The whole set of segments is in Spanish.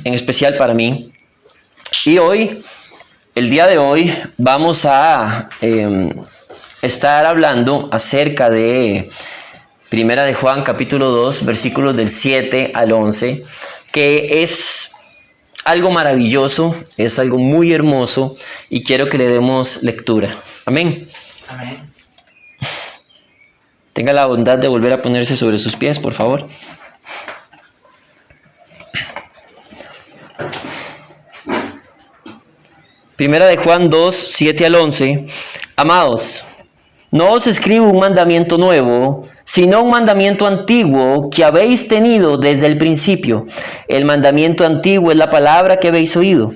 en especial para mí. Y hoy, el día de hoy, vamos a estar hablando acerca de Primera de Juan, capítulo 2, versículos del 7 al 11, que es algo maravilloso, es algo muy hermoso, y quiero que le demos lectura. Amén. Amén. Tenga la bondad de volver a ponerse sobre sus pies, por favor. Primera de Juan 2, 7 al 11. Amados, no os escribo un mandamiento nuevo, sino un mandamiento antiguo que habéis tenido desde el principio. El mandamiento antiguo es la palabra que habéis oído.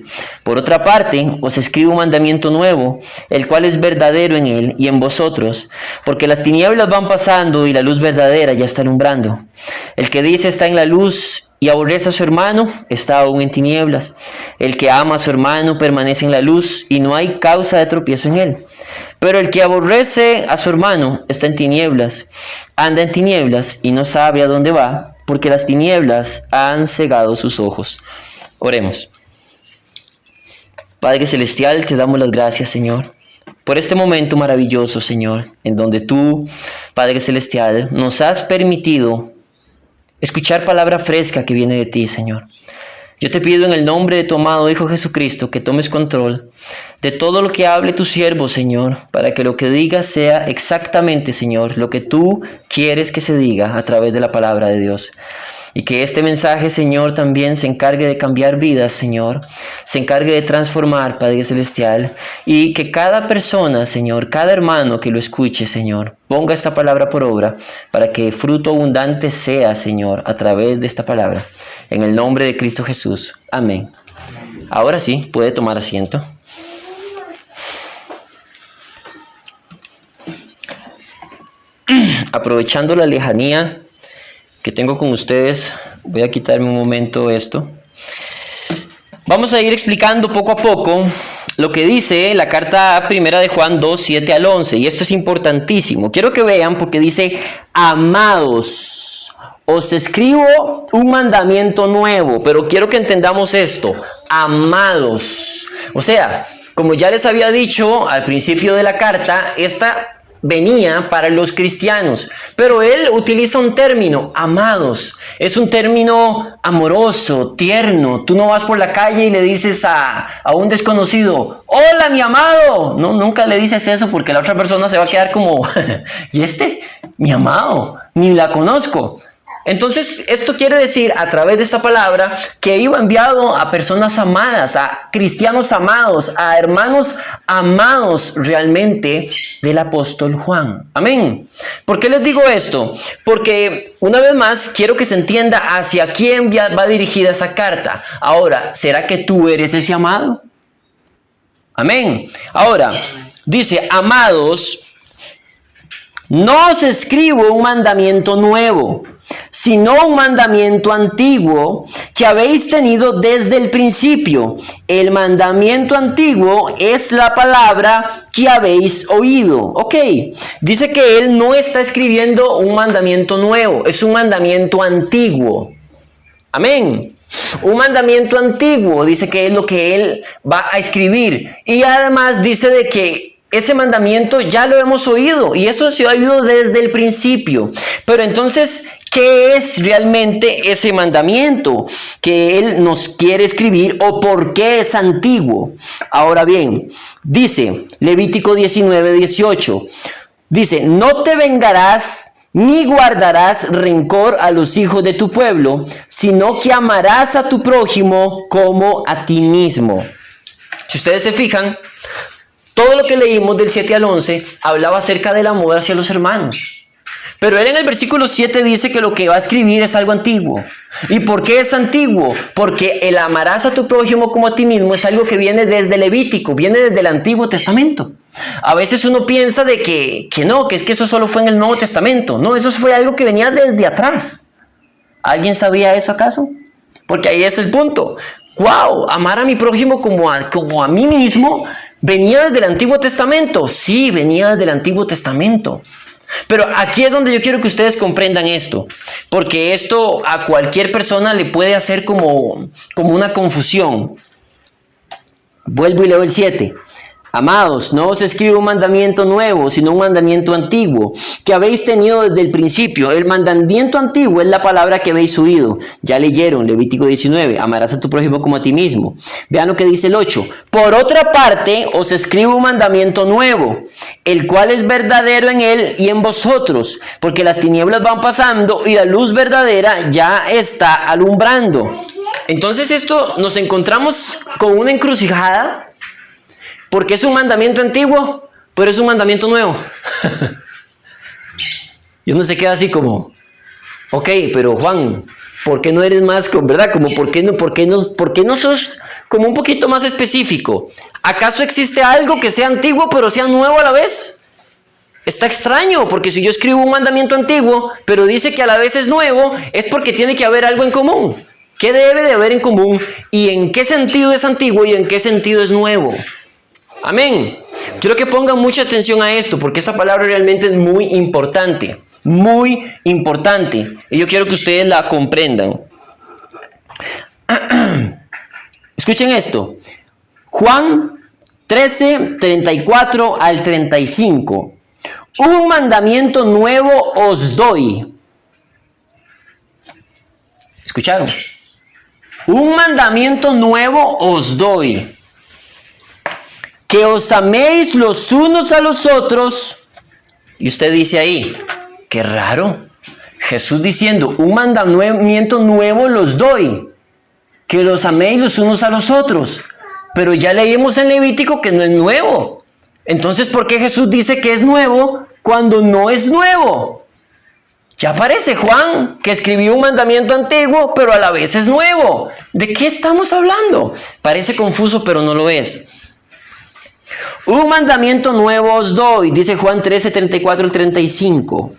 Por otra parte, os escribo un mandamiento nuevo, el cual es verdadero en él y en vosotros, porque las tinieblas van pasando y la luz verdadera ya está alumbrando. El que dice está en la luz y aborrece a su hermano, está aún en tinieblas. El que ama a su hermano permanece en la luz y no hay causa de tropiezo en él. Pero el que aborrece a su hermano está en tinieblas, anda en tinieblas y no sabe a dónde va, porque las tinieblas han cegado sus ojos. Oremos. Padre Celestial, te damos las gracias, Señor, por este momento maravilloso, Señor, en donde tú, Padre Celestial, nos has permitido escuchar palabra fresca que viene de ti, Señor. Yo te pido en el nombre de tu amado Hijo Jesucristo que tomes control de todo lo que hable tu siervo, Señor, para que lo que diga sea exactamente, Señor, lo que tú quieres que se diga a través de la palabra de Dios. Y que este mensaje, Señor, también se encargue de cambiar vidas, Señor. Se encargue de transformar, Padre Celestial. Y que cada persona, Señor, cada hermano que lo escuche, Señor, ponga esta palabra por obra para que fruto abundante sea, Señor, a través de esta palabra. En el nombre de Cristo Jesús. Amén. Ahora sí, puede tomar asiento. Aprovechando la lejanía que tengo con ustedes, voy a quitarme un momento esto. Vamos a ir explicando poco a poco lo que dice la carta primera de Juan 2, 7 al 11. Y esto es importantísimo. Quiero que vean porque dice, amados, os escribo un mandamiento nuevo. Pero quiero que entendamos esto, amados. O sea, como ya les había dicho al principio de la carta, esta venía para los cristianos, pero él utiliza un término, amados. Es un término amoroso, tierno. Tú no vas por la calle y le dices a un desconocido, hola mi amado. No, nunca le dices eso porque la otra persona se va a quedar como, ¿y este? Mi amado, ni la conozco. Entonces, esto quiere decir, a través de esta palabra, que iba enviado a personas amadas, a cristianos amados, a hermanos amados realmente del apóstol Juan. Amén. ¿Por qué les digo esto? Porque, una vez más, quiero que se entienda hacia quién va dirigida esa carta. Ahora, ¿será que tú eres ese amado? Amén. Ahora, dice, amados, no os escribo un mandamiento nuevo, sino un mandamiento antiguo que habéis tenido desde el principio. El mandamiento antiguo es la palabra que habéis oído. Ok, dice que él no está escribiendo un mandamiento nuevo, es un mandamiento antiguo. Amén. Un mandamiento antiguo, dice que es lo que él va a escribir. Y además dice de que ese mandamiento ya lo hemos oído y eso se ha oído desde el principio. Pero entonces, ¿qué es realmente ese mandamiento que él nos quiere escribir o por qué es antiguo? Ahora bien, dice Levítico 19, 18, dice, no te vengarás ni guardarás rencor a los hijos de tu pueblo, sino que amarás a tu prójimo como a ti mismo. Si ustedes se fijan, todo lo que leímos del 7 al 11 hablaba acerca del amor hacia los hermanos. Pero él en el versículo 7 dice que lo que va a escribir es algo antiguo. ¿Y por qué es antiguo? Porque el amarás a tu prójimo como a ti mismo es algo que viene desde Levítico, viene desde el Antiguo Testamento. A veces uno piensa de que no, que es que eso solo fue en el Nuevo Testamento. No, eso fue algo que venía desde atrás. ¿Alguien sabía eso acaso? Porque ahí es el punto. ¡Wow! Amar a mi prójimo como a mí mismo venía desde el Antiguo Testamento. Sí, venía desde el Antiguo Testamento. Pero aquí es donde yo quiero que ustedes comprendan esto, porque esto a cualquier persona le puede hacer como una confusión. Vuelvo y leo el 7. Amados, no os escribo un mandamiento nuevo, sino un mandamiento antiguo, que habéis tenido desde el principio. El mandamiento antiguo es la palabra que habéis oído. Ya leyeron Levítico 19, amarás a tu prójimo como a ti mismo. Vean lo que dice el 8. Por otra parte, os escribo un mandamiento nuevo, el cual es verdadero en él y en vosotros, porque las tinieblas van pasando y la luz verdadera ya está alumbrando. Entonces esto nos encontramos con una encrucijada, porque es un mandamiento antiguo, pero es un mandamiento nuevo. Y uno se queda así como, ok, pero Juan, ¿por qué no eres más, verdad? Como, ¿por qué no sos como un poquito más específico? ¿Acaso existe algo que sea antiguo, pero sea nuevo a la vez? Está extraño, porque si yo escribo un mandamiento antiguo, pero dice que a la vez es nuevo, es porque tiene que haber algo en común. ¿Qué debe de haber en común? ¿Y en qué sentido es antiguo y en qué sentido es nuevo? Amén. Quiero que pongan mucha atención a esto, porque esta palabra realmente es muy importante. Muy importante. Y yo quiero que ustedes la comprendan. Escuchen esto. Juan 13, 34 al 35. Un mandamiento nuevo os doy. ¿Escucharon? Un mandamiento nuevo os doy. Que os améis los unos a los otros. Y usted dice ahí, qué raro. Jesús diciendo, un mandamiento nuevo los doy. Que los améis los unos a los otros. Pero ya leímos en Levítico que no es nuevo. Entonces, ¿por qué Jesús dice que es nuevo cuando no es nuevo? Ya parece Juan que escribió un mandamiento antiguo, pero a la vez es nuevo. ¿De qué estamos hablando? Parece confuso, pero no lo es. Un mandamiento nuevo os doy, dice Juan 13, 34 al 35.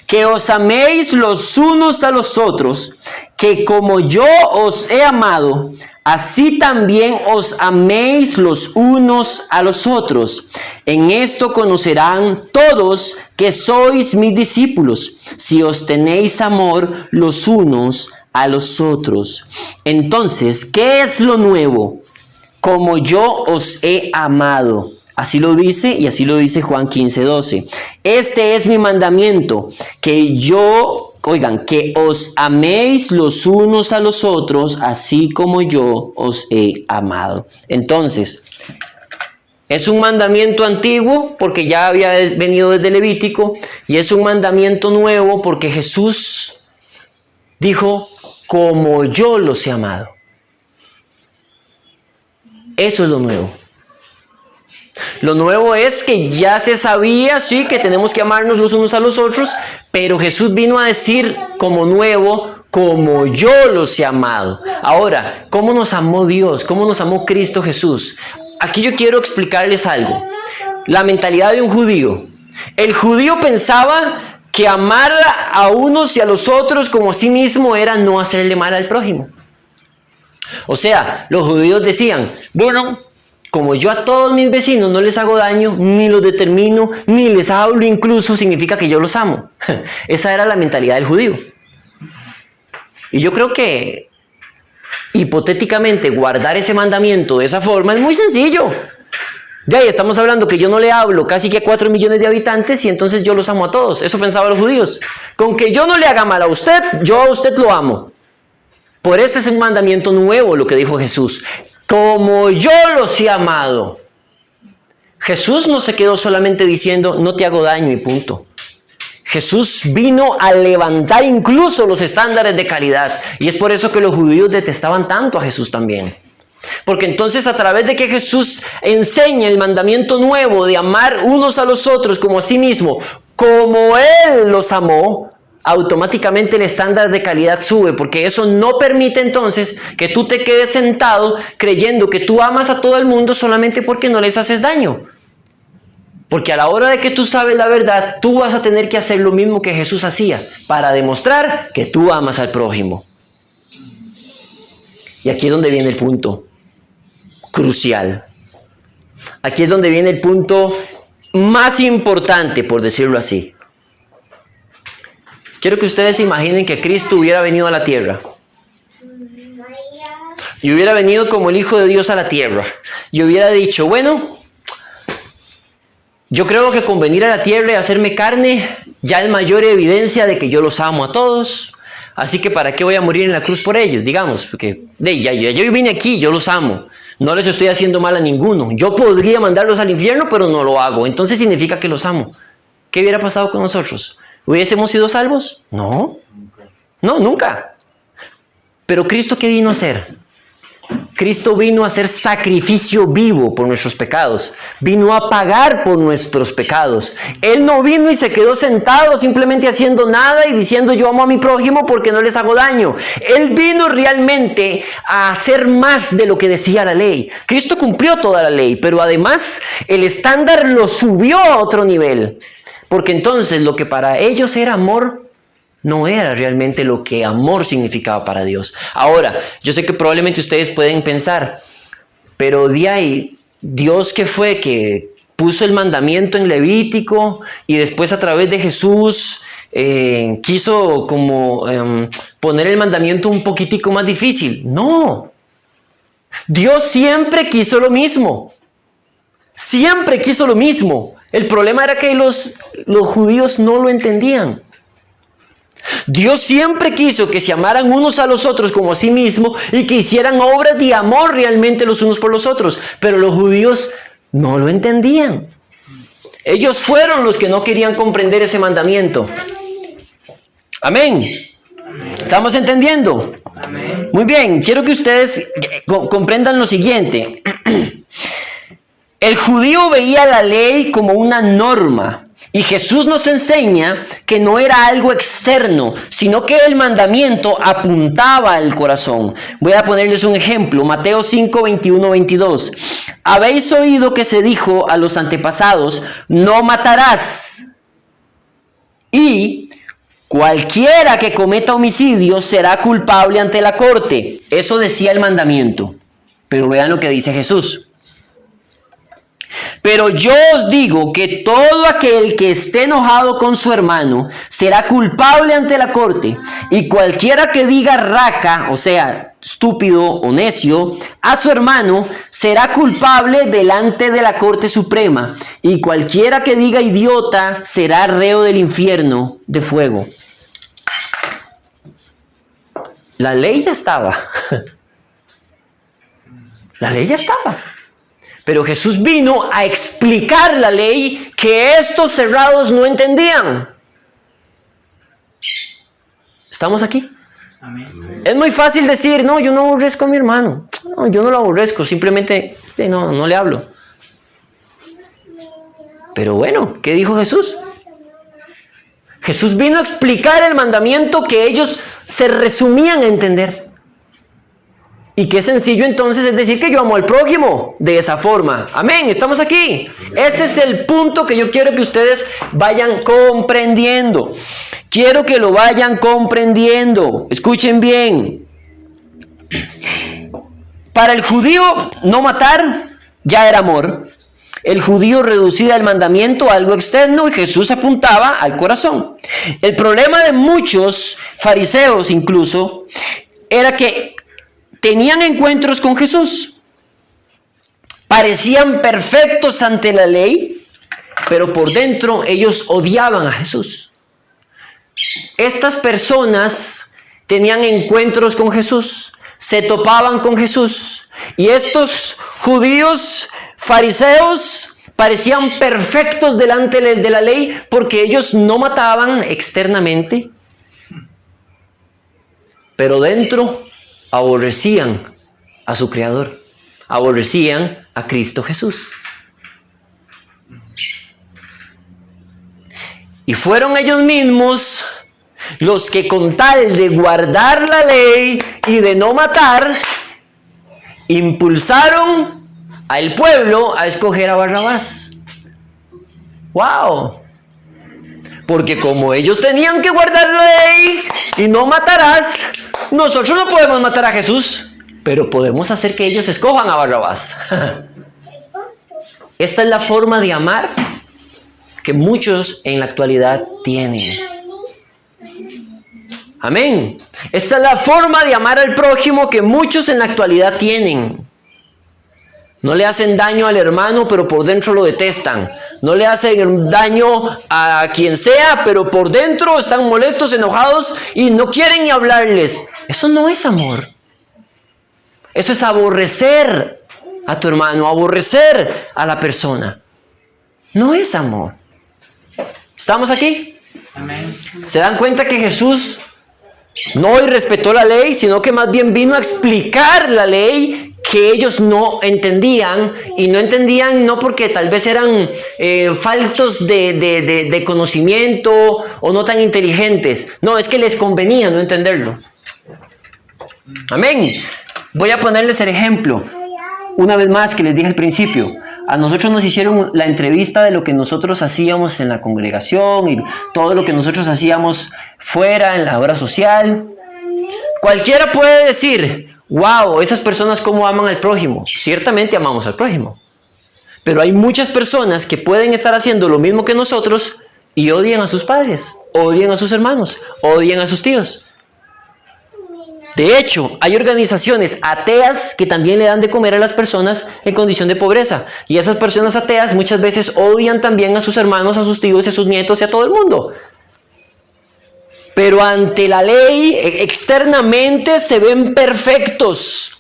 Que os améis los unos a los otros, que como yo os he amado, así también os améis los unos a los otros. En esto conocerán todos que sois mis discípulos, si os tenéis amor los unos a los otros. Entonces, ¿qué es lo nuevo? Como yo os he amado. Así lo dice y así lo dice Juan 15, 12. Este es mi mandamiento, que os améis los unos a los otros, así como yo os he amado. Entonces, es un mandamiento antiguo porque ya había venido desde Levítico, y es un mandamiento nuevo porque Jesús dijo, como yo los he amado. Eso es lo nuevo. Lo nuevo es que ya se sabía, sí, que tenemos que amarnos los unos a los otros, pero Jesús vino a decir como nuevo, como yo los he amado. Ahora, ¿cómo nos amó Dios? ¿Cómo nos amó Cristo Jesús? Aquí yo quiero explicarles algo. La mentalidad de un judío. El judío pensaba que amar a unos y a los otros como a sí mismo era no hacerle mal al prójimo. O sea, los judíos decían, bueno, como yo a todos mis vecinos no les hago daño, ni los determino, ni les hablo incluso, significa que yo los amo. Esa era la mentalidad del judío. Y yo creo que, hipotéticamente, guardar ese mandamiento de esa forma es muy sencillo. De ahí estamos hablando que yo no le hablo casi que a 4 millones de habitantes y entonces yo los amo a todos. Eso pensaban los judíos. Con que yo no le haga mal a usted, yo a usted lo amo. Por eso es un mandamiento nuevo lo que dijo Jesús. Como yo los he amado. Jesús no se quedó solamente diciendo, no te hago daño y punto. Jesús vino a levantar incluso los estándares de calidad. Y es por eso que los judíos detestaban tanto a Jesús también. Porque entonces a través de que Jesús enseña el mandamiento nuevo de amar unos a los otros como a sí mismo, como Él los amó, automáticamente el estándar de calidad sube, porque eso no permite entonces que tú te quedes sentado creyendo que tú amas a todo el mundo solamente porque no les haces daño. Porque a la hora de que tú sabes la verdad, tú vas a tener que hacer lo mismo que Jesús hacía para demostrar que tú amas al prójimo. Y aquí es donde viene el punto crucial. Aquí es donde viene el punto más importante, por decirlo así. Quiero que ustedes se imaginen que Cristo hubiera venido a la tierra. Y hubiera venido como el Hijo de Dios a la tierra. Y hubiera dicho, bueno, yo creo que con venir a la tierra y hacerme carne, ya es mayor evidencia de que yo los amo a todos. Así que ¿para qué voy a morir en la cruz por ellos? Digamos, porque ya yo vine aquí, yo los amo. No les estoy haciendo mal a ninguno. Yo podría mandarlos al infierno, pero no lo hago. Entonces significa que los amo. ¿Qué hubiera pasado con nosotros? ¿Hubiésemos sido salvos? No. No, nunca. Pero ¿Cristo qué vino a hacer? Cristo vino a ser sacrificio vivo por nuestros pecados. Vino a pagar por nuestros pecados. Él no vino y se quedó sentado simplemente haciendo nada y diciendo yo amo a mi prójimo porque no les hago daño. Él vino realmente a hacer más de lo que decía la ley. Cristo cumplió toda la ley, pero además el estándar lo subió a otro nivel. Porque entonces lo que para ellos era amor no era realmente lo que amor significaba para Dios. Ahora, yo sé que probablemente ustedes pueden pensar, pero de ahí, Dios que fue que puso el mandamiento en Levítico y después a través de Jesús quiso como poner el mandamiento un poquitico más difícil. No, Dios siempre quiso lo mismo. Siempre quiso lo mismo. El problema era que los judíos no lo entendían. Dios siempre quiso que se amaran unos a los otros como a sí mismo y que hicieran obras de amor realmente los unos por los otros. Pero los judíos no lo entendían. Ellos fueron los que no querían comprender ese mandamiento. Amén. ¿Estamos entendiendo? Amén. Muy bien, quiero que ustedes comprendan lo siguiente. El judío veía la ley como una norma. Y Jesús nos enseña que no era algo externo, sino que el mandamiento apuntaba al corazón. Voy a ponerles un ejemplo, Mateo 5, 21, 22. Habéis oído que se dijo a los antepasados, no matarás. Y cualquiera que cometa homicidio será culpable ante la corte. Eso decía el mandamiento. Pero vean lo que dice Jesús. Pero yo os digo que todo aquel que esté enojado con su hermano será culpable ante la corte, y cualquiera que diga raca, o sea, estúpido o necio, a su hermano será culpable delante de la corte suprema, y cualquiera que diga idiota será reo del infierno de fuego. La ley ya estaba. La ley ya estaba. Pero Jesús vino a explicar la ley que estos cerrados no entendían. ¿Estamos aquí? Amén. Es muy fácil decir, no, yo no aborrezco a mi hermano. No, yo no lo aborrezco, simplemente no le hablo. Pero bueno, ¿qué dijo Jesús? Jesús vino a explicar el mandamiento que ellos se resumían a entender. Y qué sencillo entonces es decir que yo amo al prójimo de esa forma. Amén, estamos aquí. Ese es el punto que yo quiero que ustedes vayan comprendiendo. Quiero que lo vayan comprendiendo. Escuchen bien. Para el judío no matar ya era amor. El judío reducía el mandamiento a algo externo y Jesús apuntaba al corazón. El problema de muchos fariseos incluso era que tenían encuentros con Jesús, parecían perfectos ante la ley, pero por dentro ellos odiaban a Jesús. Estas personas tenían encuentros con Jesús, se topaban con Jesús, y estos judíos fariseos parecían perfectos delante de la ley porque ellos no mataban externamente, pero dentro aborrecían a su Creador, aborrecían a Cristo Jesús. Y fueron ellos mismos los que con tal de guardar la ley y de no matar, impulsaron al pueblo a escoger a Barrabás. ¡Wow! Porque como ellos tenían que guardar la ley y no matarás, nosotros no podemos matar a Jesús, pero podemos hacer que ellos escojan a Barrabás. Esta es la forma de amar que muchos en la actualidad tienen. Amén. Esta es la forma de amar al prójimo que muchos en la actualidad tienen. No le hacen daño al hermano, pero por dentro lo detestan. No le hacen daño a quien sea, pero por dentro están molestos, enojados y no quieren ni hablarles. Eso no es amor. Eso es aborrecer a tu hermano, aborrecer a la persona. No es amor. ¿Estamos aquí? Amén. ¿Se dan cuenta que Jesús no irrespetó la ley, sino que más bien vino a explicar la ley que ellos no entendían? Y no entendían no porque tal vez eran faltos de conocimiento o no tan inteligentes. No, es que les convenía no entenderlo. Amén. Voy a ponerles el ejemplo, una vez más, que les dije al principio. A nosotros nos hicieron la entrevista de lo que nosotros hacíamos en la congregación y todo lo que nosotros hacíamos fuera, en la obra social. Cualquiera puede decir, wow, esas personas cómo aman al prójimo. Ciertamente amamos al prójimo. Pero hay muchas personas que pueden estar haciendo lo mismo que nosotros y odian a sus padres, odian a sus hermanos, odian a sus tíos. De hecho, hay organizaciones ateas que también le dan de comer a las personas en condición de pobreza. Y esas personas ateas muchas veces odian también a sus hermanos, a sus tíos, a sus nietos y a todo el mundo. Pero ante la ley, externamente se ven perfectos.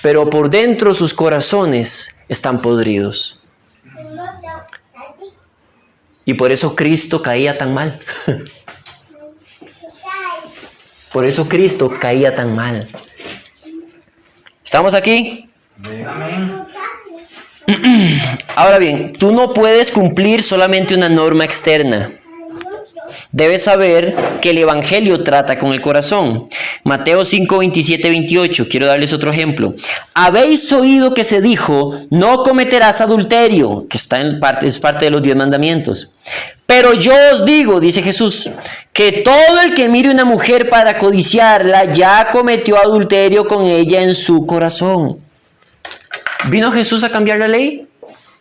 Pero por dentro sus corazones están podridos. Y por eso Cristo caía tan mal. Por eso Cristo caía tan mal. ¿Estamos aquí? Amén. Ahora bien, tú no puedes cumplir solamente una norma externa. Debes saber que el Evangelio trata con el corazón. Mateo 5, 27, 28. Quiero darles otro ejemplo. Habéis oído que se dijo, no cometerás adulterio, que es parte de los 10 mandamientos. Pero yo os digo, dice Jesús, que todo el que mire una mujer para codiciarla ya cometió adulterio con ella en su corazón. ¿Vino Jesús a cambiar la ley?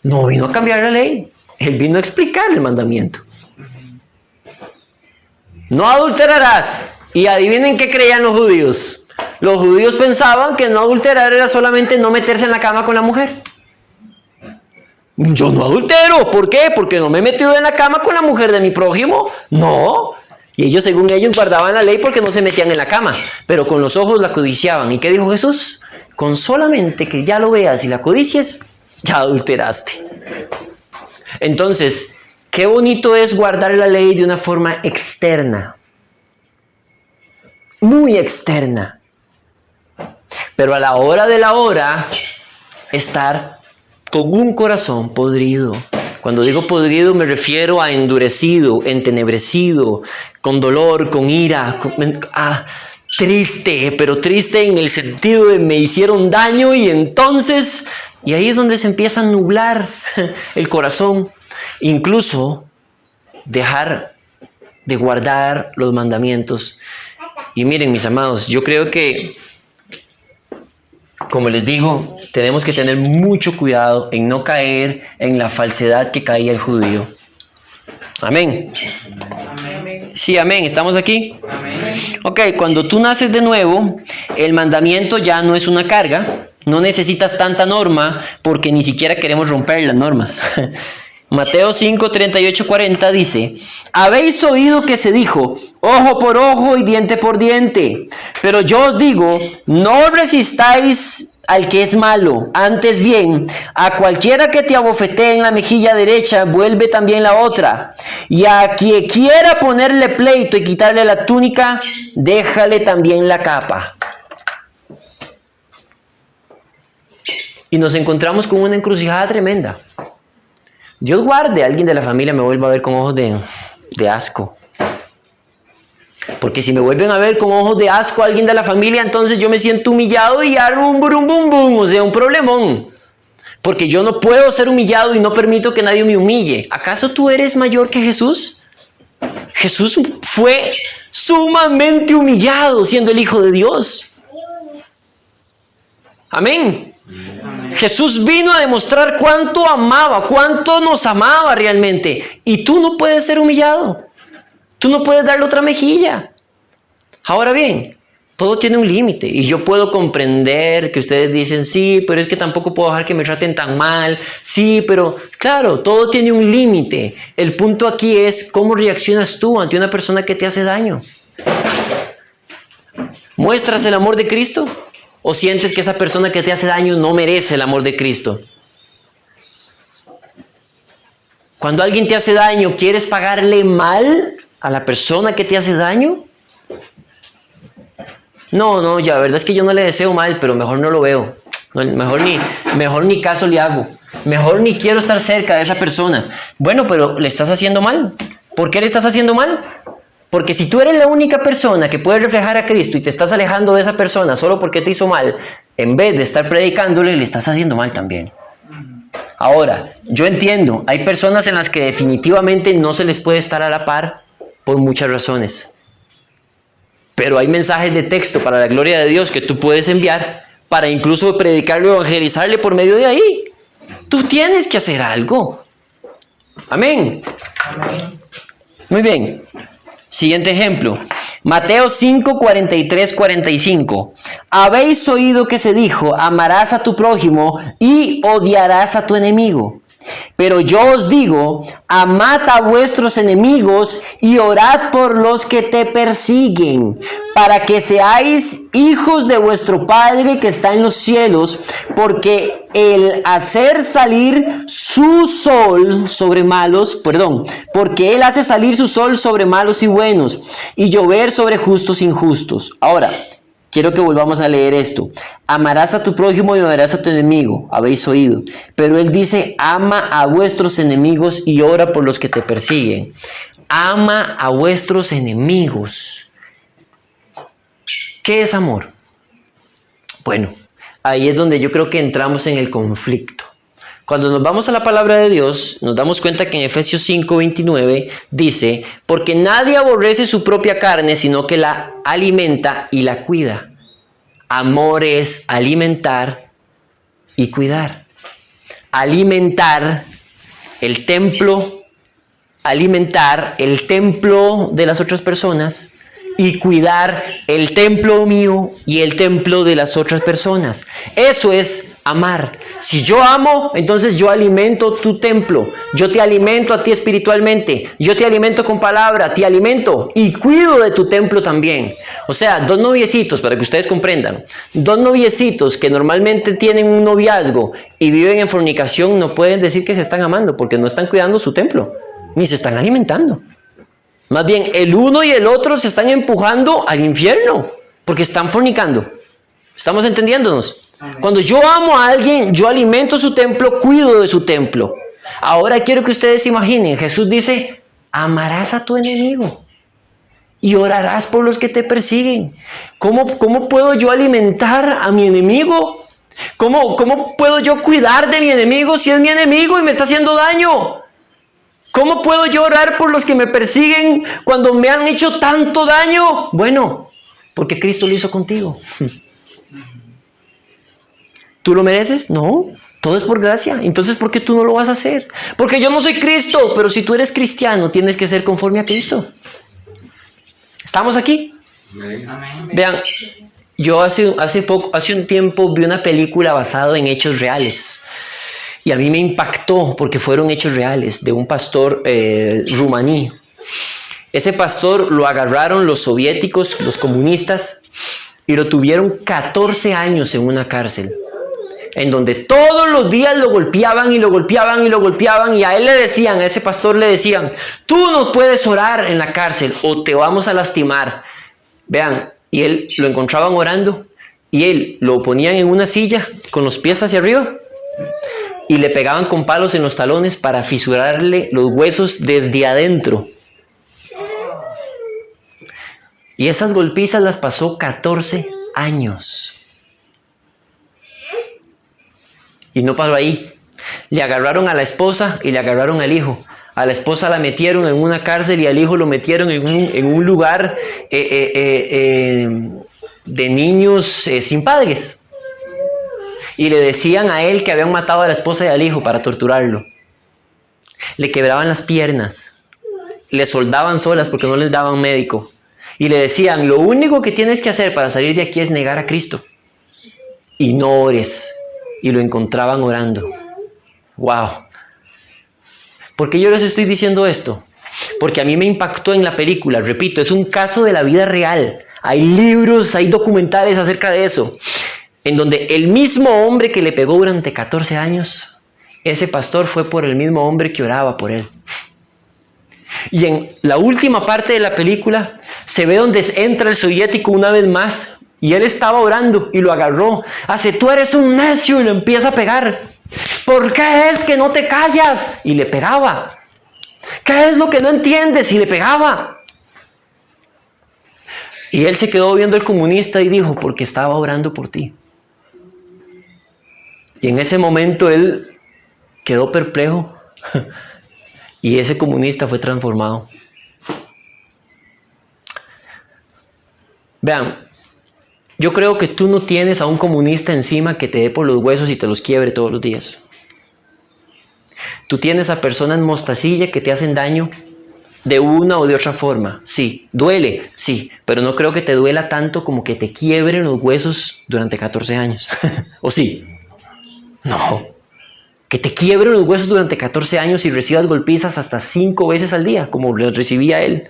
No vino a cambiar la ley. Él vino a explicar el mandamiento. No adulterarás. Y adivinen qué creían los judíos. Los judíos pensaban que no adulterar era solamente no meterse en la cama con la mujer. Yo no adultero. ¿Por qué? Porque no me he metido en la cama con la mujer de mi prójimo. No. Y ellos, según ellos, guardaban la ley porque no se metían en la cama. Pero con los ojos la codiciaban. ¿Y qué dijo Jesús? Con solamente que ya lo veas y la codicies, ya adulteraste. Entonces, qué bonito es guardar la ley de una forma externa. Muy externa. Pero a la hora de la hora, estar con un corazón podrido. Cuando digo podrido me refiero a endurecido, entenebrecido, con dolor, con ira, triste, pero triste en el sentido de me hicieron daño y entonces, y ahí es donde se empieza a nublar el corazón. Incluso dejar de guardar los mandamientos. Y miren, mis amados, yo creo que, como les digo, tenemos que tener mucho cuidado en no caer en la falsedad que caía el judío. Amén. Amén. Sí, amén. ¿Estamos aquí? Amén. Ok, cuando tú naces de nuevo, el mandamiento ya no es una carga. No necesitas tanta norma porque ni siquiera queremos romper las normas. Mateo 5, 38, 40 dice, habéis oído que se dijo, ojo por ojo y diente por diente. Pero yo os digo, no resistáis al que es malo. Antes bien, a cualquiera que te abofetee en la mejilla derecha, vuelve también la otra. Y a quien quiera ponerle pleito y quitarle la túnica, déjale también la capa. Y nos encontramos con una encrucijada tremenda. Dios guarde, alguien de la familia me vuelva a ver con ojos de asco. Porque si me vuelven a ver con ojos de asco a alguien de la familia, entonces yo me siento humillado y armo un burum bum bum, o sea, un problemón. Porque yo no puedo ser humillado y no permito que nadie me humille. ¿Acaso tú eres mayor que Jesús? Jesús fue sumamente humillado siendo el Hijo de Dios. Amén. Jesús vino a demostrar cuánto amaba, cuánto nos amaba realmente. Y tú no puedes ser humillado. Tú no puedes darle otra mejilla. Ahora bien, todo tiene un límite y yo puedo comprender que ustedes dicen, sí, pero es que tampoco puedo dejar que me traten tan mal. Sí, pero claro, todo tiene un límite. El punto aquí es cómo reaccionas tú ante una persona que te hace daño. ¿Muestras el amor de Cristo? ¿O sientes que esa persona que te hace daño no merece el amor de Cristo? Cuando alguien te hace daño, ¿quieres pagarle mal a la persona que te hace daño? No, ya, la verdad es que yo no le deseo mal, pero mejor no lo veo. No, mejor ni caso le hago. Mejor ni quiero estar cerca de esa persona. Bueno, pero le estás haciendo mal. ¿Por qué le estás haciendo mal? Porque si tú eres la única persona que puede reflejar a Cristo y te estás alejando de esa persona solo porque te hizo mal, en vez de estar predicándole, le estás haciendo mal también. Ahora, yo entiendo, hay personas en las que definitivamente no se les puede estar a la par por muchas razones. Pero hay mensajes de texto para la gloria de Dios que tú puedes enviar para incluso predicarle o evangelizarle por medio de ahí. Tú tienes que hacer algo. Amén. Amén. Muy bien. Siguiente ejemplo. Mateo 5, 43, 45. Habéis oído que se dijo, amarás a tu prójimo y odiarás a tu enemigo. Pero yo os digo, amad a vuestros enemigos y orad por los que te persiguen, para que seáis hijos de vuestro Padre que está en los cielos, porque el hacer salir su sol sobre malos, porque Él hace salir su sol sobre malos y buenos, y llover sobre justos e injustos. Ahora, quiero que volvamos a leer esto. Amarás a tu prójimo y odiarás a tu enemigo. Habéis oído. Pero Él dice, ama a vuestros enemigos y ora por los que te persiguen. Ama a vuestros enemigos. ¿Qué es amor? Bueno, ahí es donde yo creo que entramos en el conflicto. Cuando nos vamos a la palabra de Dios, nos damos cuenta que en Efesios 5, 29 dice, porque nadie aborrece su propia carne, sino que la alimenta y la cuida. Amor es alimentar y cuidar. Alimentar el templo de las otras personas y cuidar el templo mío y el templo de las otras personas. Eso es amar. Si yo amo, entonces yo alimento tu templo. Yo te alimento a ti espiritualmente. Yo te alimento con palabra, te alimento y cuido de tu templo también. O sea, dos noviecitos, para que ustedes comprendan. Dos noviecitos que normalmente tienen un noviazgo y viven en fornicación no pueden decir que se están amando porque no están cuidando su templo, ni se están alimentando. Más bien, el uno y el otro se están empujando al infierno porque están fornicando. ¿Estamos entendiéndonos? Amén. Cuando yo amo a alguien, yo alimento su templo, cuido de su templo. Ahora quiero que ustedes imaginen, Jesús dice, amarás a tu enemigo y orarás por los que te persiguen. ¿Cómo puedo yo alimentar a mi enemigo? ¿Cómo puedo yo cuidar de mi enemigo si es mi enemigo y me está haciendo daño? ¿Cómo puedo yo orar por los que me persiguen cuando me han hecho tanto daño? Bueno, porque Cristo lo hizo contigo. ¿Tú lo mereces? No, todo es por gracia. Entonces, ¿por qué tú no lo vas a hacer? Porque yo no soy Cristo, pero si tú eres cristiano, tienes que ser conforme a Cristo. ¿Estamos aquí? Amén. Vean, yo hace un tiempo vi una película basada en hechos reales. Y a mí me impactó porque fueron hechos reales de un pastor rumaní. Ese pastor lo agarraron los soviéticos, los comunistas, y lo tuvieron 14 años en una cárcel, en donde todos los días lo golpeaban y lo golpeaban y lo golpeaban, y a ese pastor le decían, tú no puedes orar en la cárcel o te vamos a lastimar. Vean, y él lo encontraban orando, y él lo ponían en una silla con los pies hacia arriba, y le pegaban con palos en los talones para fisurarle los huesos desde adentro. Y esas golpizas las pasó 14 años. Y no paró ahí. Le agarraron a la esposa y le agarraron al hijo. A la esposa la metieron en una cárcel y al hijo lo metieron en un lugar de niños sin padres. Y le decían a él que habían matado a la esposa y al hijo para torturarlo. Le quebraban las piernas. Le soldaban solas porque no les daban médico. Y le decían, lo único que tienes que hacer para salir de aquí es negar a Cristo. Y no ores. Y lo encontraban orando. ¡Wow! ¿Por qué yo les estoy diciendo esto? Porque a mí me impactó en la película. Repito, es un caso de la vida real. Hay libros, hay documentales acerca de eso. En donde el mismo hombre que le pegó durante 14 años, ese pastor fue por el mismo hombre que oraba por él. Y en la última parte de la película se ve donde entra el soviético una vez más y él estaba orando y lo agarró. Hace, tú eres un necio, y lo empieza a pegar. ¿Por qué es que no te callas? Y le pegaba. ¿Qué es lo que no entiendes? Y le pegaba. Y él se quedó viendo al comunista y dijo, porque estaba orando por ti. Y en ese momento él quedó perplejo. Y ese comunista fue transformado. Vean, yo creo que tú no tienes a un comunista encima que te dé por los huesos y te los quiebre todos los días. Tú tienes a personas mostacilla que te hacen daño de una o de otra forma. Sí, duele, sí, pero no creo que te duela tanto como que te quiebren los huesos durante 14 años. ¿O sí? No. Que te quiebren los huesos durante 14 años y recibas golpizas hasta 5 veces al día, como los recibía él.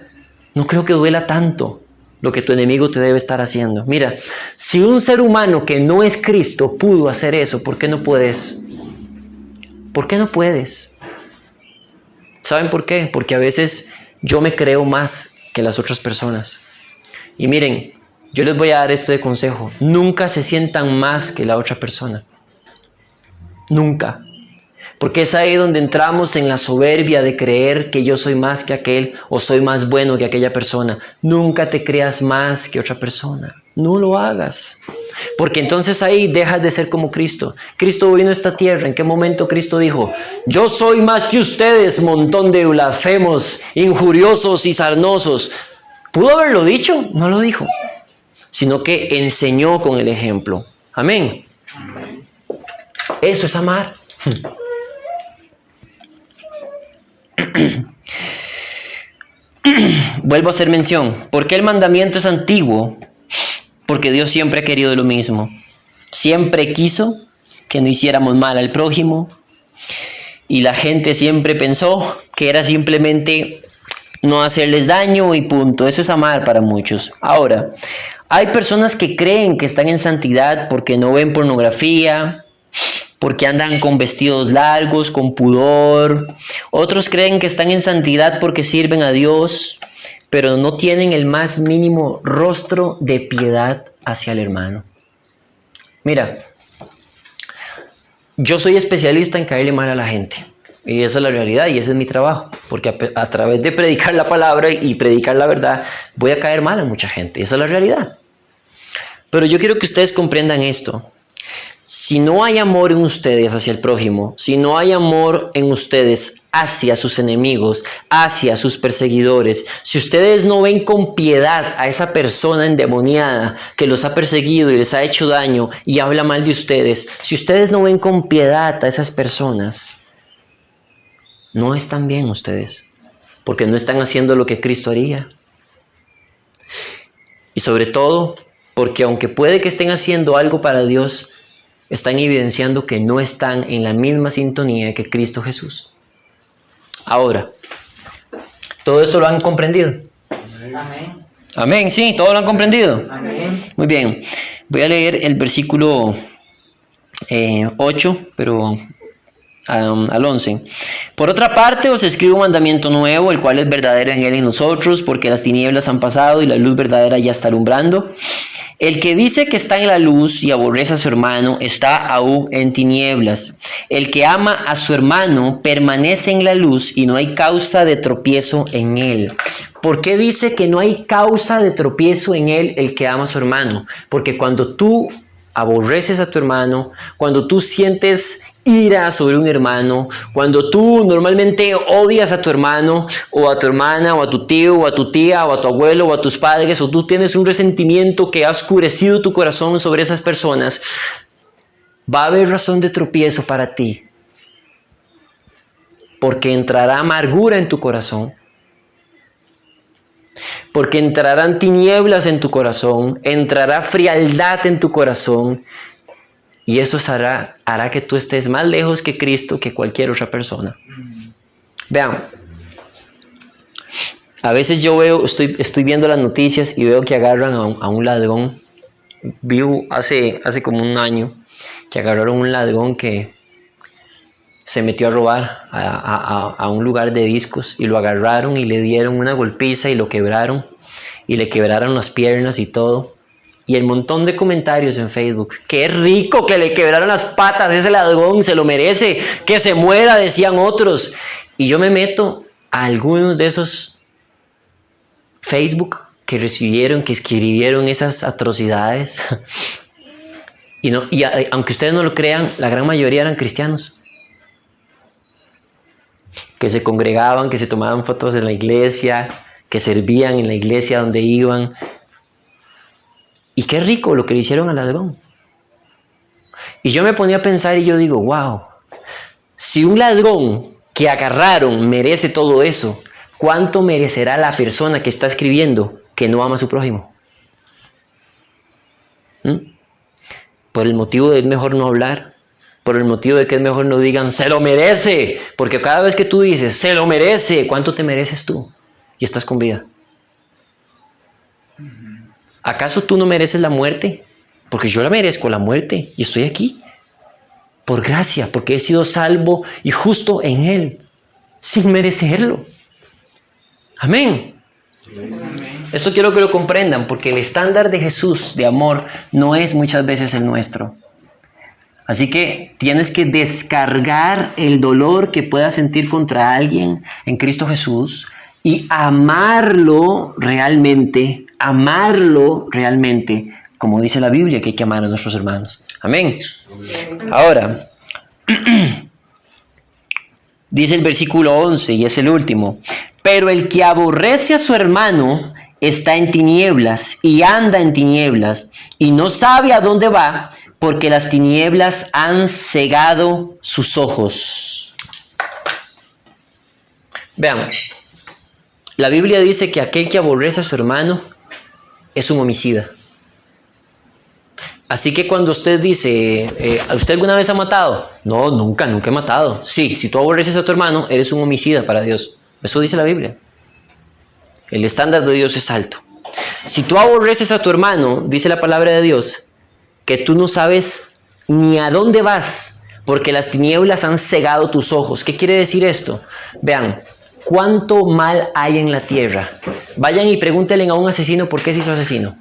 No creo que duela tanto lo que tu enemigo te debe estar haciendo. Mira, si un ser humano que no es Cristo pudo hacer eso, ¿por qué no puedes? ¿Por qué no puedes? ¿Saben por qué? Porque a veces yo me creo más que las otras personas. Y miren, yo les voy a dar esto de consejo. Nunca se sientan más que la otra persona. Nunca. Porque es ahí donde entramos en la soberbia de creer que yo soy más que aquel o soy más bueno que aquella persona. Nunca te creas más que otra persona. No lo hagas. Porque entonces ahí dejas de ser como Cristo. Cristo vino a esta tierra. ¿En qué momento Cristo dijo? Yo soy más que ustedes, montón de blasfemos, injuriosos y sarnosos. ¿Pudo haberlo dicho? No lo dijo. Sino que enseñó con el ejemplo. Amén. Eso es amar. Vuelvo a hacer mención. ¿Por qué el mandamiento es antiguo? Porque Dios siempre ha querido lo mismo. Siempre quiso que no hiciéramos mal al prójimo. Y la gente siempre pensó que era simplemente no hacerles daño y punto. Eso es amar para muchos. Ahora, hay personas que creen que están en santidad porque no ven pornografía, porque andan con vestidos largos, con pudor. Otros creen que están en santidad porque sirven a Dios, pero no tienen el más mínimo rostro de piedad hacia el hermano. Mira, yo soy especialista en caerle mal a la gente. Y esa es la realidad y ese es mi trabajo. Porque a través de predicar la palabra y predicar la verdad, voy a caer mal a mucha gente. Esa es la realidad. Pero yo quiero que ustedes comprendan esto. Si no hay amor en ustedes hacia el prójimo, si no hay amor en ustedes hacia sus enemigos, hacia sus perseguidores, si ustedes no ven con piedad a esa persona endemoniada que los ha perseguido y les ha hecho daño y habla mal de ustedes, si ustedes no ven con piedad a esas personas, no están bien ustedes, porque no están haciendo lo que Cristo haría. Y sobre todo, porque aunque puede que estén haciendo algo para Dios, están evidenciando que no están en la misma sintonía que Cristo Jesús. Ahora, ¿todo esto lo han comprendido? Amén. Amén, sí, ¿todo lo han comprendido? Amén. Muy bien, voy a leer el versículo 8, pero al 11. Por otra parte, os escribo un mandamiento nuevo, el cual es verdadero en él y en nosotros, porque las tinieblas han pasado y la luz verdadera ya está alumbrando. El que dice que está en la luz y aborrece a su hermano, está aún en tinieblas. El que ama a su hermano permanece en la luz y no hay causa de tropiezo en él. ¿Por qué dice que no hay causa de tropiezo en él el que ama a su hermano? Porque cuando tú aborreces a tu hermano, cuando tú sientes ira sobre un hermano, cuando tú normalmente odias a tu hermano o a tu hermana o a tu tío o a tu tía o a tu abuelo o a tus padres, o tú tienes un resentimiento que ha oscurecido tu corazón sobre esas personas, va a haber razón de tropiezo para ti, porque entrará amargura en tu corazón. porque entrarán tinieblas en tu corazón, entrará frialdad en tu corazón, y eso hará que tú estés más lejos que Cristo que cualquier otra persona. Vean, a veces yo estoy viendo las noticias y veo que agarran a un ladrón. Vi hace como un año que agarraron un ladrón que se metió a robar a un lugar de discos, y lo agarraron y le dieron una golpiza y lo quebraron, y le quebraron las piernas y todo. Y el montón de comentarios en Facebook: ¡qué rico que le quebraron las patas! Ese ladrón se lo merece, que se muera, decían otros. Y yo me meto a algunos de esos Facebook que escribieron esas atrocidades. y aunque ustedes no lo crean, la gran mayoría eran cristianos, que se congregaban, que se tomaban fotos en la iglesia, que servían en la iglesia donde iban. Y qué rico lo que le hicieron al ladrón. Y yo me ponía a pensar y yo digo, wow, si un ladrón que agarraron merece todo eso, ¿cuánto merecerá la persona que está escribiendo que no ama a su prójimo? Por el motivo de es mejor no hablar, por el motivo de que es mejor no digan se lo merece, porque cada vez que tú dices se lo merece, ¿cuánto te mereces tú? Y estás con vida. ¿Acaso tú no mereces la muerte? Porque yo la merezco, la muerte, y estoy aquí por gracia, porque he sido salvo y justo en Él, sin merecerlo. Amén. Esto quiero que lo comprendan, porque el estándar de Jesús de amor no es muchas veces el nuestro. Así que tienes que descargar el dolor que puedas sentir contra alguien en Cristo Jesús y amarlo realmente, como dice la Biblia que hay que amar a nuestros hermanos. Amén. Ahora, dice el versículo 11, y es el último: pero el que aborrece a su hermano está en tinieblas y anda en tinieblas y no sabe a dónde va, porque las tinieblas han cegado sus ojos. Veamos. La Biblia dice que aquel que aborrece a su hermano es un homicida. Así que cuando usted dice, ¿usted alguna vez ha matado? No, nunca he matado. Sí, si tú aborreces a tu hermano, eres un homicida para Dios. Eso dice la Biblia. El estándar de Dios es alto. Si tú aborreces a tu hermano, dice la palabra de Dios, que tú no sabes ni a dónde vas, porque las tinieblas han cegado tus ojos. ¿Qué quiere decir esto? Vean, ¿cuánto mal hay en la tierra? Vayan y pregúntenle a un asesino por qué se hizo asesino.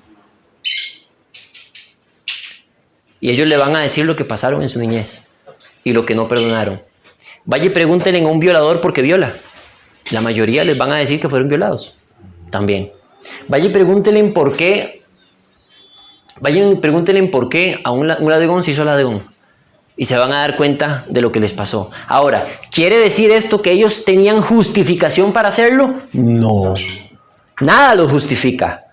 Y ellos le van a decir lo que pasaron en su niñez y lo que no perdonaron. Vaya y pregúntenle a un violador por qué viola. La mayoría les van a decir que fueron violados también. Vaya y pregúntenle por qué. Vayan y pregúntenle por qué a un ladrón se hizo ladrón. Y se van a dar cuenta de lo que les pasó. Ahora, ¿quiere decir esto que ellos tenían justificación para hacerlo? No. Nada lo justifica.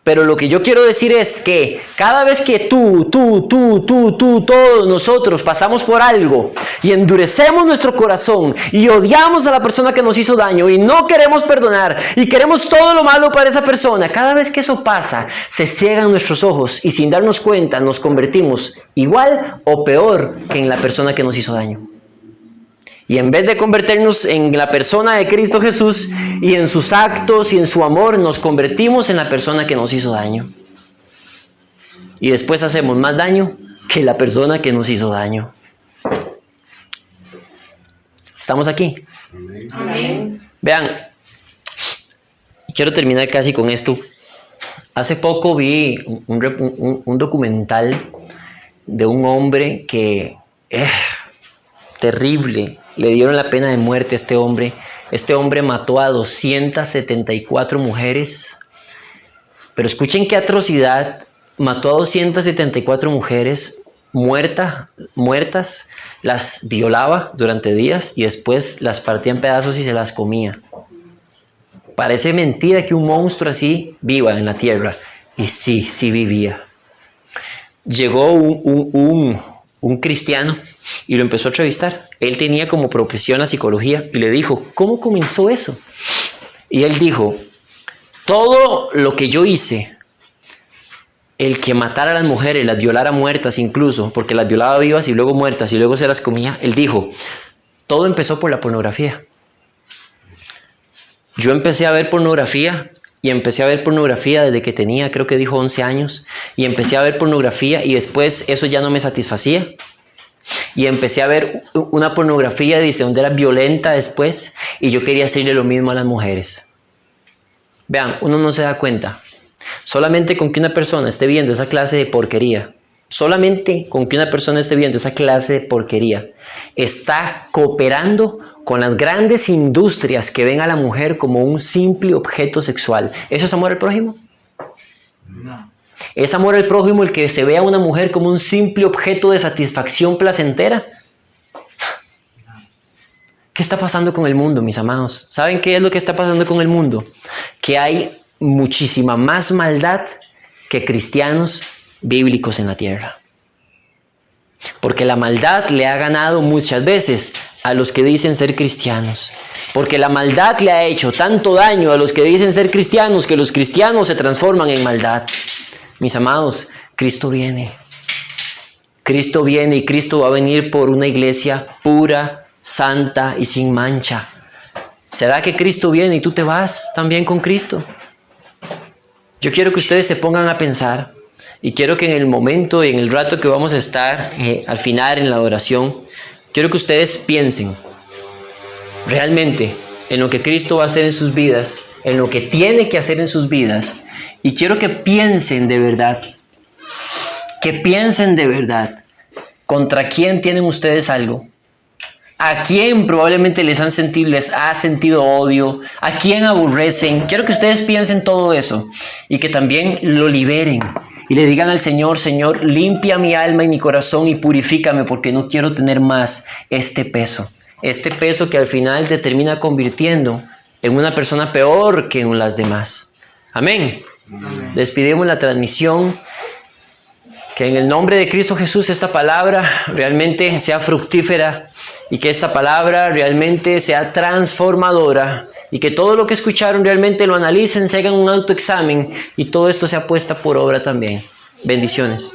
Pero lo que yo quiero decir es que cada vez que tú, todos nosotros pasamos por algo y endurecemos nuestro corazón y odiamos a la persona que nos hizo daño y no queremos perdonar y queremos todo lo malo para esa persona, cada vez que eso pasa, se ciegan nuestros ojos y sin darnos cuenta nos convertimos igual o peor que en la persona que nos hizo daño. Y en vez de convertirnos en la persona de Cristo Jesús y en sus actos y en su amor, nos convertimos en la persona que nos hizo daño. Y después hacemos más daño que la persona que nos hizo daño. ¿Estamos aquí? Amén. Vean, quiero terminar casi con esto. Hace poco vi un documental de un hombre que... terrible. Le dieron la pena de muerte a este hombre. Este hombre mató a 274 mujeres. Pero escuchen qué atrocidad. Mató a 274 mujeres muertas. Las violaba durante días y después las partía en pedazos y se las comía. Parece mentira que un monstruo así viva en la tierra. Y sí vivía. Llegó un cristiano y lo empezó a entrevistar. Él tenía como profesión la psicología y le dijo, ¿cómo comenzó eso? Y él dijo, todo lo que yo hice, el que matara a las mujeres, las violara muertas incluso, porque las violaba vivas y luego muertas y luego se las comía, él dijo, todo empezó por la pornografía. Yo empecé a ver pornografía y empecé a ver pornografía desde que tenía, creo que dijo 11 años, y empecé a ver pornografía y después eso ya no me satisfacía. Y empecé a ver una pornografía, dice, donde era violenta después, y yo quería hacerle lo mismo a las mujeres. Vean, uno no se da cuenta. Solamente con que una persona esté viendo esa clase de porquería, solamente con que una persona esté viendo esa clase de porquería, está cooperando con las grandes industrias que ven a la mujer como un simple objeto sexual. ¿Eso es amor al prójimo? No. ¿Es amor al prójimo el que se ve a una mujer como un simple objeto de satisfacción placentera? ¿Qué está pasando con el mundo, mis amados? ¿Saben qué es lo que está pasando con el mundo? Que hay muchísima más maldad que cristianos bíblicos en la tierra. Porque la maldad le ha ganado muchas veces a los que dicen ser cristianos. Porque la maldad le ha hecho tanto daño a los que dicen ser cristianos que los cristianos se transforman en maldad. Mis amados, Cristo viene. Cristo viene y Cristo va a venir por una iglesia pura, santa y sin mancha. ¿Será que Cristo viene y tú te vas también con Cristo? Yo quiero que ustedes se pongan a pensar y quiero que en el momento y en el rato que vamos a estar al final en la adoración, quiero que ustedes piensen realmente en lo que Cristo va a hacer en sus vidas, en lo que tiene que hacer en sus vidas, y quiero que piensen de verdad, contra quién tienen ustedes algo, a quién probablemente les ha sentido odio, a quién aborrecen. Quiero que ustedes piensen todo eso y que también lo liberen y le digan al Señor, Señor, limpia mi alma y mi corazón y purifícame porque no quiero tener más este peso que al final te termina convirtiendo en una persona peor que en las demás. Amén. Despedimos la transmisión. Que en el nombre de Cristo Jesús esta palabra realmente sea fructífera y que esta palabra realmente sea transformadora y que todo lo que escucharon realmente lo analicen, se hagan un autoexamen y todo esto sea puesta por obra también. Bendiciones.